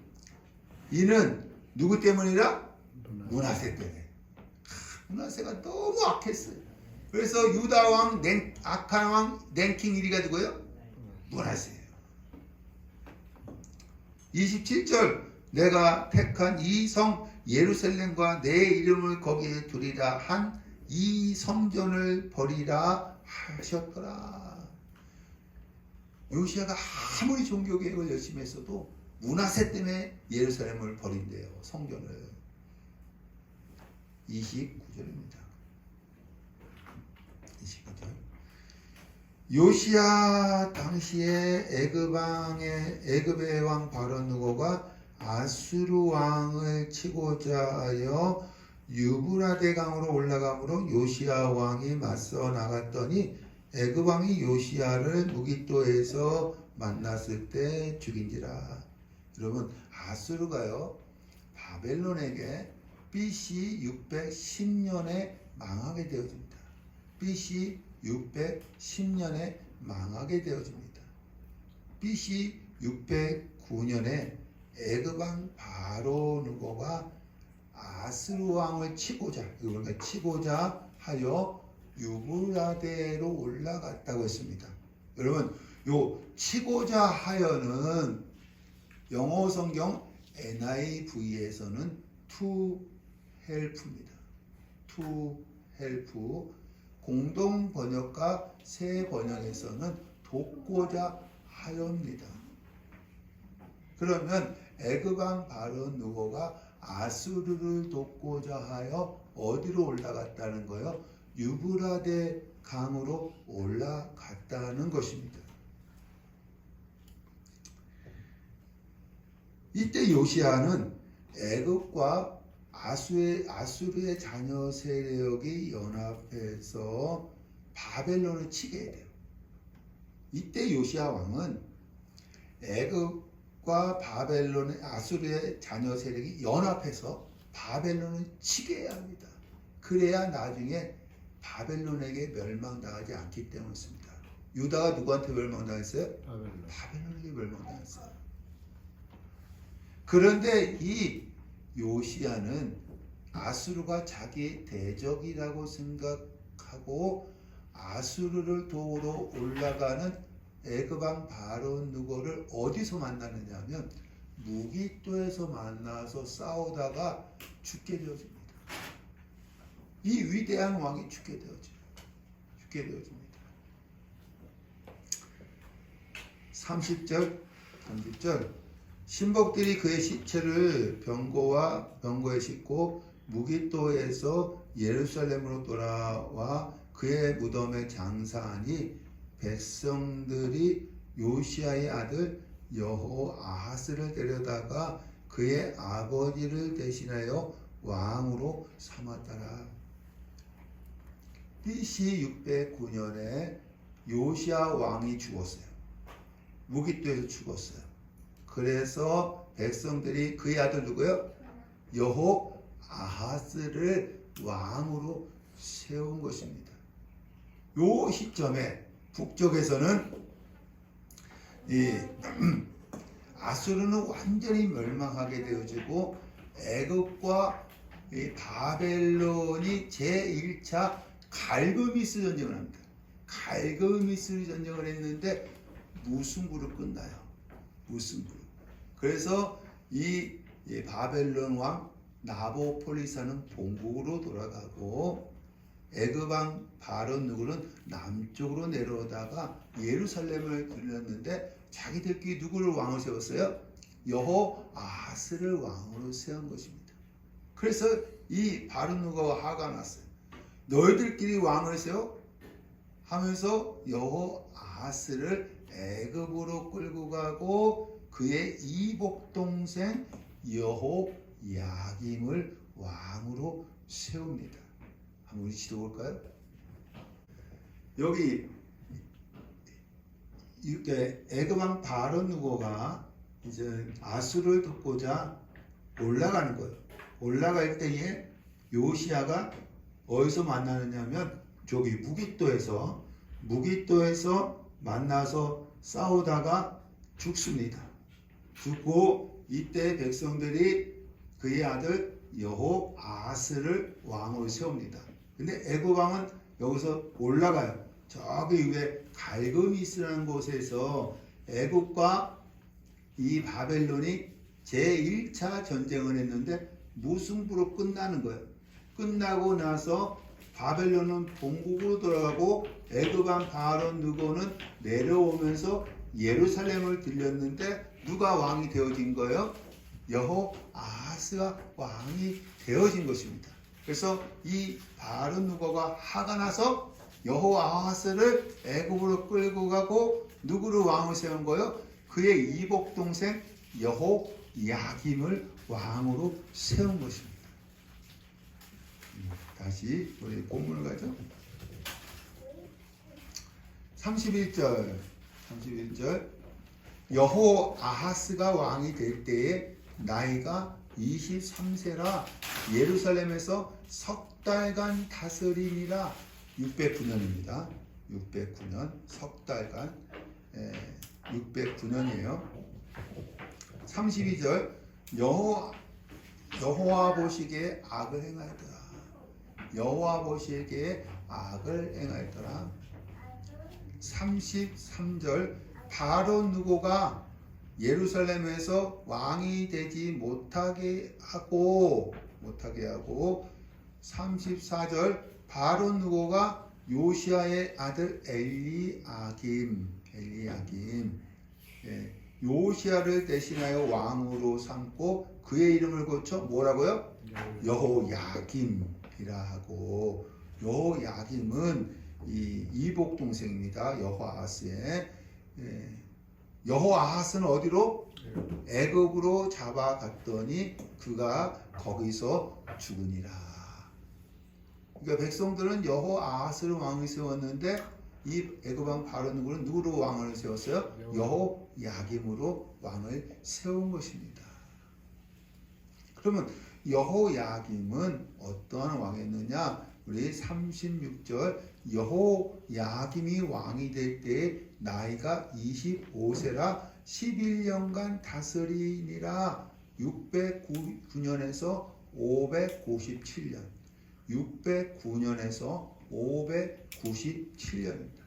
이는 누구 때문이라? 므낫세 때문에. 므낫세가 너무 악했어요. 그래서 유다 왕, 악한 왕 랭킹 1위가 누구예요? 므낫세예요. 27절. 내가 택한 이 성 예루살렘과 내 이름을 거기에 두리라 한 이 성전을 버리라 하셨더라. 요시야가 아무리 종교개혁을 열심히 했어도 문화세 때문에 예루살렘을 버린대요. 성전을. 29절입니다. 29절. 요시야 당시에 애굽의 왕 바로 누고가 아수르 왕을 치고자 하여 유브라데 강으로 올라가므로 요시야 왕이 맞서 나갔더니 애굽 왕이 요시야를 무깃도에서 만났을 때 죽인지라. 여러분, 아수르가요 바벨론에게 BC 610년에 망하게 되어집니다. BC 610년에 망하게 되어집니다. BC 609년에 애굽 왕 바로 누고가 아수르 왕을 치고자 하여 유브라데로 올라갔다고 했습니다. 여러분, 요 치고자 하여는 영어 성경 NIV에서는 to help입니다. to help. 공동 번역과 새 번역에서는 돕고자 하여입니다. 그러면 애굽 왕 바로 누고가 아수르를 돕고자 하여 어디로 올라갔다는 거예요? 유브라데 강으로 올라갔다는 것입니다. 이때 요시야는 애굽과 아수르의 자녀 세력이 연합해서 바벨론을 치게 돼요. 이때 요시야 왕은 애굽과 아수르의 자녀 세력이 연합해서 바벨론을 치게 해야 합니다. 그래야 나중에 바벨론에게 멸망당하지 않기 때문이었습니다. 유다가 누구한테 멸망당했어요? 바벨론에게 멸망당했어요. 그런데 이 요시야는 아수르가 자기 대적이라고 생각하고 아수르를 도우러 올라가는 애굽 왕 바로 누고를 어디서 만나느냐 하면 무깃도에서 만나서 싸우다가 죽게 되어집니다. 이 위대한 왕이 죽게 되어집니다. 30절 신복들이 그의 시체를 병거에 싣고 무깃도에서 예루살렘으로 돌아와 그의 무덤에 장사하니 백성들이 요시야의 아들 여호아하스를 데려다가 그의 아버지를 대신하여 왕으로 삼았더라. BC 609년에 요시야 왕이 죽었어요. 무깃도에서 죽었어요. 그래서 백성들이 그의 아들 누구요? 여호아하스를 왕으로 세운 것입니다. 요 시점에 북쪽에서는 아수르는 완전히 멸망하게 되어지고 애굽과 바벨론이 제1차 갈그미스 전쟁을 합니다. 갈그미스 전쟁을 했는데 무승부로 끝나요. 무승부로. 그래서 이 바벨론 왕 나보폴리사는 본국으로 돌아가고 애굽 왕 바로 누구는 남쪽으로 내려오다가 예루살렘을 들렸는데 자기들끼리 누구를 왕으로 세웠어요? 여호아하스를 왕으로 세운 것입니다. 그래서 이 바로 누가가 화가 났어요. 너희들끼리 왕을 세워? 하면서 여호아하스를 애굽으로 끌고 가고 그의 이복 동생 여호야김을 왕으로 세웁니다. 한번 우리 지도 볼까요? 여기 애굽 왕 바로 누고가 이제 아수르를 돕고자 올라가는 거예요. 올라갈 때에 요시야가 어디서 만나느냐면 저기 무깃도에서 만나서 싸우다가 죽습니다. 죽고 이때 백성들이 그의 아들 여호아하스를 왕으로 세웁니다. 근데 애굽 왕은 여기서 올라가요. 저기 위에 갈그미스라는 곳에서 애굽과 이 바벨론이 제1차 전쟁을 했는데 무승부로 끝나는 거예요. 끝나고 나서 바벨론은 본국으로 돌아가고 애굽 왕 바론 느고는 내려오면서 예루살렘을 들렸는데 누가 왕이 되어진 거예요? 여호아하스가 왕이 되어진 것입니다. 그래서 이 바론 느고가 화가 나서 여호아하스를 애굽으로 끌고 가고 누구를 왕을 세운 거예요? 그의 이복 동생 여호야김을 왕으로 세운 것입니다. 다시 우리 본문을 가죠. 31절 여호아하스가 왕이 될 때에 나이가 23세라 예루살렘에서 석 달간 다스리니라. 609년입니다. 609년 석 달간 609년이에요. 32절 여호와 보시기에 악을 행하였더라. 여호와 보시기에 악을 행하였더라. 33절 바론 느고가 예루살렘에서 왕이 되지 못하게 하고 34절 바론 느고가 요시아의 아들 엘리야김 요시아를 대신하여 왕으로 삼고 그의 이름을 고쳐 뭐라고요? 여호야김이라 하고, 여호야김은 이 이복 동생입니다. 여호아하스의. 여호아하스는 어디로? 애굽으로 잡아갔더니 그가 거기서 죽으니라. 그러니까 백성들은 여호아하스를 왕을 세웠는데 이 애굽 왕 바론 느고는 누구로 왕을 세웠어요? 여호야김으로 왕을 세운 것입니다. 그러면 여호야김은 어떠한 왕이었느냐? 우리 36절 여호야김이 왕이 될 때에 나이가 25세라 11년간 다스리니라. 609년에서 597년 609년에서 597년입니다.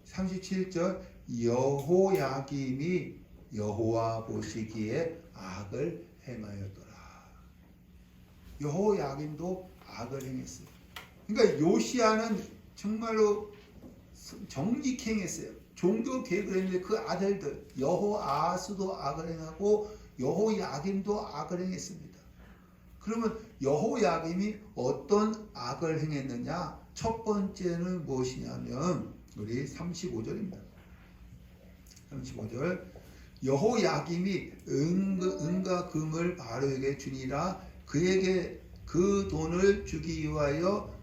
37절 여호야김이 여호와 보시기에 악을 행하였더라. 여호야김도 악을 행했어요. 그러니까 요시아는 정말로 정직히 행했어요. 종교 개혁을 했는데 그 아들들 여호아하스도 악을 행하고 여호야김도 악을 행했습니다. 그러면 여호야김이 어떤 악을 행했느냐? 첫 번째는 무엇이냐면 우리 35절입니다. 35절 여호야김이 은과 금을 바로에게 주니라. 그에게 그 돈을 주기 위하여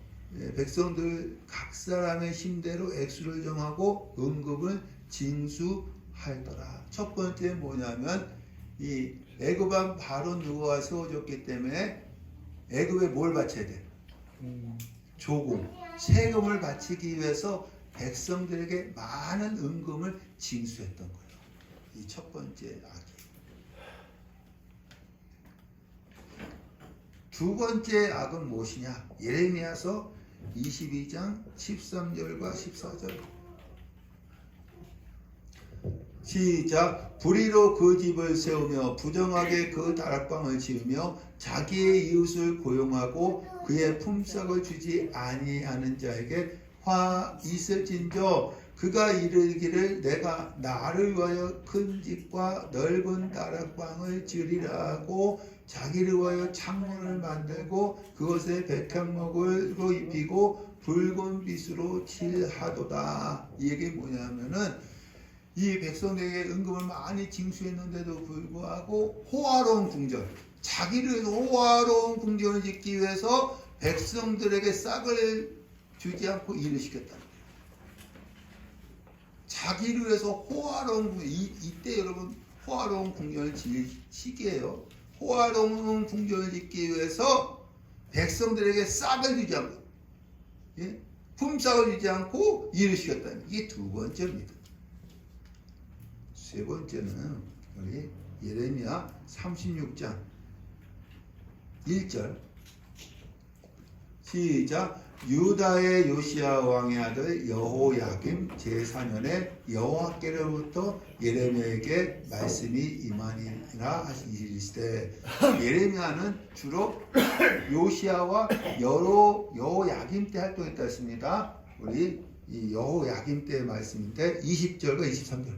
백성들 각 사람의 힘대로 액수를 정하고 은금을 징수하였더라. 첫 번째 뭐냐면 이 애굽 왕 바론 느고가 세워졌기 때문에 애굽에 뭘 바쳐야 돼? 조금 세금을 바치기 위해서 백성들에게 많은 은금을 징수했던 거예요. 이 첫 번째 악이. 두 번째 악은 무엇이냐? 예레미야서 22장 13절과 14절. 시작. 불의로 그 집을 세우며 부정하게 그 다락방을 지으며 자기의 이웃을 고용하고 그의 품삯을 주지 아니하는 자에게 화 있을진저 그가 이르기를 내가 나를 위하여 큰 집과 넓은 다락방을 지으리라 하고 자기를 위하여 창문을 만들고 그것에 백향목으로 입히고 붉은 빛으로 칠하도다. 이 얘기 뭐냐면은 이 백성에게 은금을 많이 징수했는데도 불구하고 호화로운 궁전, 자기를 호화로운 궁전을 짓기 위해서 백성들에게 싹을 주지 않고 일을 시켰다는 거예요. 자기를 위해서 호화로운 궁전, 이때 여러분 호화로운 궁전을 지을 시기예요. 호화로운 궁전을 짓기 위해서 백성들에게 싹을 주지 않고, 품삯을 주지 않고 일을 시켰다는 거예요. 이게 두 번째입니다. 세 번째는 우리 예레미야 36장 1절 시작. 유다의 요시야 왕의 아들 여호야김 제4년에 여호와께로부터 예레미야에게 말씀이 임하니라 하시기를. 예레미야는 주로 요시야와 여호야김 때 활동했다 했습니다. 우리 이 여호야김 때의 말씀인데 20절과 23절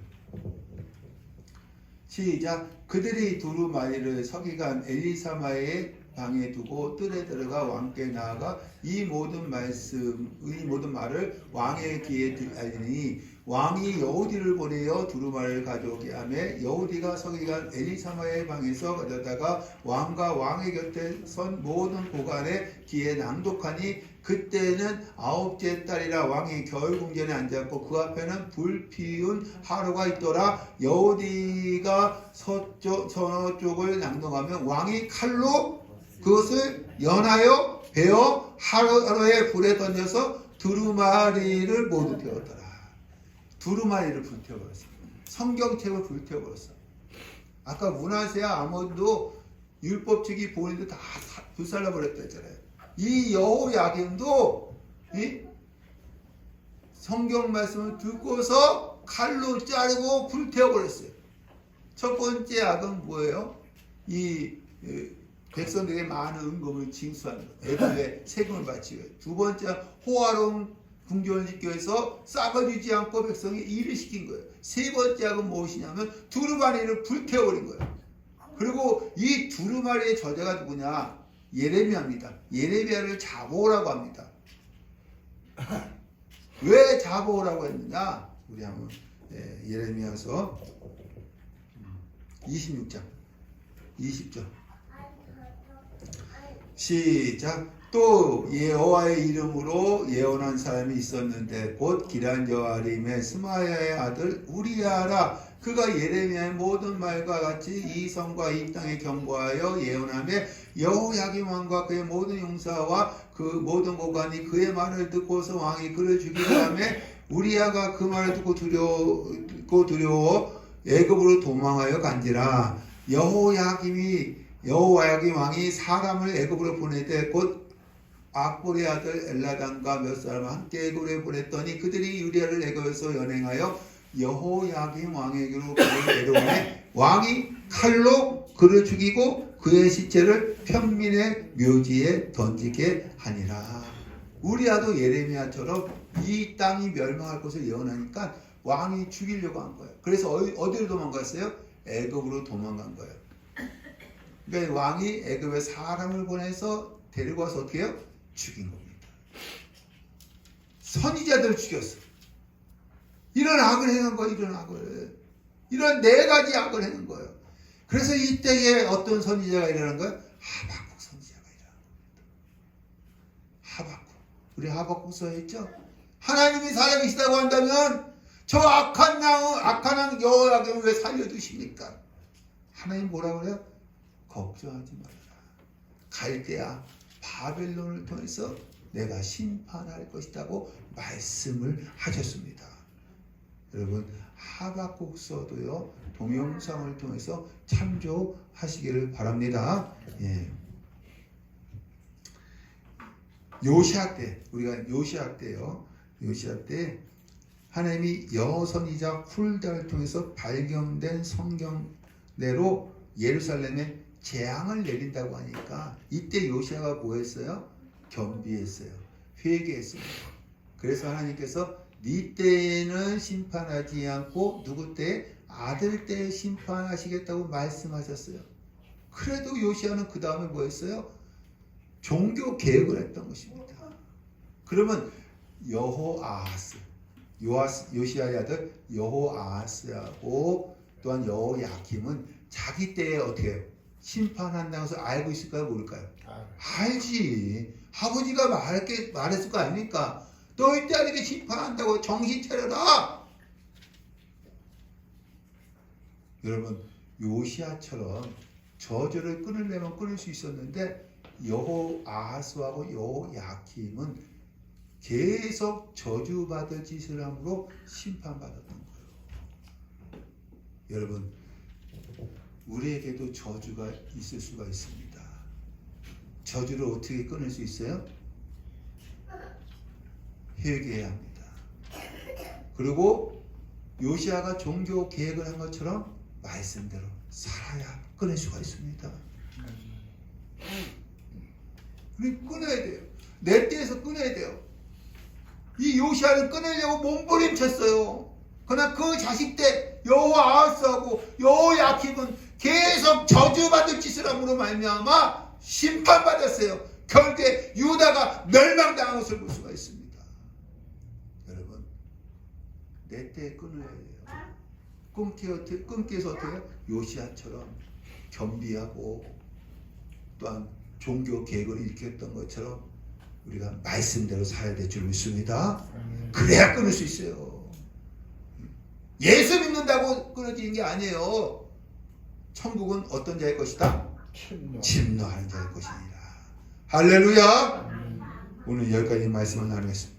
시작. 그들이 두루마리를 서기관 엘리사마의 방에 두고 뜰에 들어가 왕께 나아가 이 모든 말을 왕의 귀에 알리니 왕이 여호디를 보내어 두루마리를 가져오게 하매 여호디가 서기관 엘리사마의 방에서 가져다가 왕과 왕의 곁에 선 모든 보관의 귀에 낭독하니 그때는 9째 딸이라 왕이 겨울 궁전에 앉았고 그 앞에는 불 피운 하루가 있더라. 여호디가 서쪽을 낭독하면 왕이 칼로 그것을 연하여 베어 하루에 불에 던져서 두루마리를 모두 태웠더라. 두루마리를 불태워버렸어. 성경책을 불태워버렸어. 아까 문하세야 아몬도 율법책이 보내도 다 불살라버렸다 했잖아요. 이 여호야김도 이 성경 말씀을 듣고서 칼로 자르고 불태워버렸어요. 첫 번째 악은 뭐예요? 이 백성들에게 많은 은금을 징수하는 것, 애굽에 세금을 바치고. 두 번째 호화로운 궁전을 짓기 위해서 싹아주지 않고 백성이 일을 시킨 거예요. 세 번째 악은 무엇이냐면 두루마리를 불태워버린 거예요. 그리고 이 두루마리의 저자가 누구냐? 예레미야입니다. 예레미야를 잡아오라고 합니다. 왜 잡아오라고 했느냐? 우리 한번 예레미야서 26장 20절 시작. 또 여호와의 이름으로 예언한 사람이 있었는데 곧 기란 여아림의 스마야의 아들 우리야라. 그가 예레미야의 모든 말과 같이 이 성과 이 땅에 경고하여 예언하며 여호야김 왕과 그의 모든 용사와 그 모든 고관이 그의 말을 듣고서 왕이 그를 죽이려 하며 우리야가 그 말을 듣고 두려워 애굽으로 도망하여 간지라. 여호야김 왕이 사람을 애굽으로 보내되 곧 악보리의 아들 엘라단과 몇 사람을 함께 애굽으로 보냈더니 그들이 유리아를 애굽에서 연행하여 여호야김 왕에게로 그를 데려오매 왕이 칼로 그를 죽이고 그의 시체를 평민의 묘지에 던지게 하니라. 우리아도 예레미야처럼 이 땅이 멸망할 것을 예언하니까 왕이 죽이려고 한 거예요. 그래서 어디로 도망갔어요? 애굽으로 도망간 거예요. 그러니까 왕이 애굽에 사람을 보내서 데리고 와서 어떻게 해요? 죽인 겁니다. 선지자들을 죽였어. 이런 악을 행한 거예요. 이런 악을. 이런 4가지 악을 행한 거예요. 그래서 이때에 어떤 선지자가 일어난 거예요? 하박국 선지자가 일어난 겁니다. 하박국. 우리 하박국서 했죠? 하나님이 살아계시다고 한다면 저 악한 왕 여호야김을 왜 살려두십니까? 하나님 뭐라고 그래요? 걱정하지 말아라. 갈대아 바벨론을 통해서 내가 심판할 것이라고 말씀을 하셨습니다. 여러분 하박국서도요 동영상을 통해서 참조하시기를 바랍니다. 예. 요시야 때 우리가 요시야 때요. 요시야 때 하나님이 여선지자 훌다를 통해서 발견된 성경대로 예루살렘에 재앙을 내린다고 하니까 이때 요시야가 뭐 했어요? 겸비했어요. 회개했습니다. 그래서 하나님께서 네 때에는 심판하지 않고 누구 때? 아들 때 심판하시겠다고 말씀하셨어요. 그래도 요시야는 그 다음에 뭐 했어요? 종교 개혁을 했던 것입니다. 그러면 요시야의 아들 여호아하스하고 또한 여호야김은 자기 때에 어떻게 해요? 심판한다고 해서 알고 있을까요? 모를까요? 알지. 아버지가 말했을 거 아닙니까? 너희 딸에게 심판한다고 정신 차려라. 여러분 요시야처럼 저주를 끊으려면 끊을 수 있었는데 여호아하스하고 여호야김은 계속 저주받을 짓을 함으로 심판받았던 거예요. 여러분 우리에게도 저주가 있을 수가 있습니다. 저주를 어떻게 끊을 수 있어요? 회개해야 합니다. 그리고 요시아가 종교 계획을 한 것처럼 말씀대로 살아야 끊을 수가 있습니다. 우리 끊어야 돼요. 내 때에서 끊어야 돼요. 이 요시아를 끊으려고 몸부림쳤어요. 그러나 그 자식 때 여호와 아하스하고 여호야김은 계속 저주받을 짓을 함으로 말미암아 심판받았어요. 결국에 유다가 멸망당한 것을 볼 수가 있습니다. 여러분, 내 때에 끊어야 돼요. 끊기에서 어떻게 해요? 요시아처럼 겸비하고 또한 종교 계획을 일으켰던 것처럼 우리가 말씀대로 살아야 될 줄 믿습니다. 그래야 끊을 수 있어요. 예수 믿는다고 끊어지는 게 아니에요. 천국은 어떤 자의 것이다? 침노하는 자의 것이니라. 할렐루야. 오늘 여기까지 말씀을 나누겠습니다.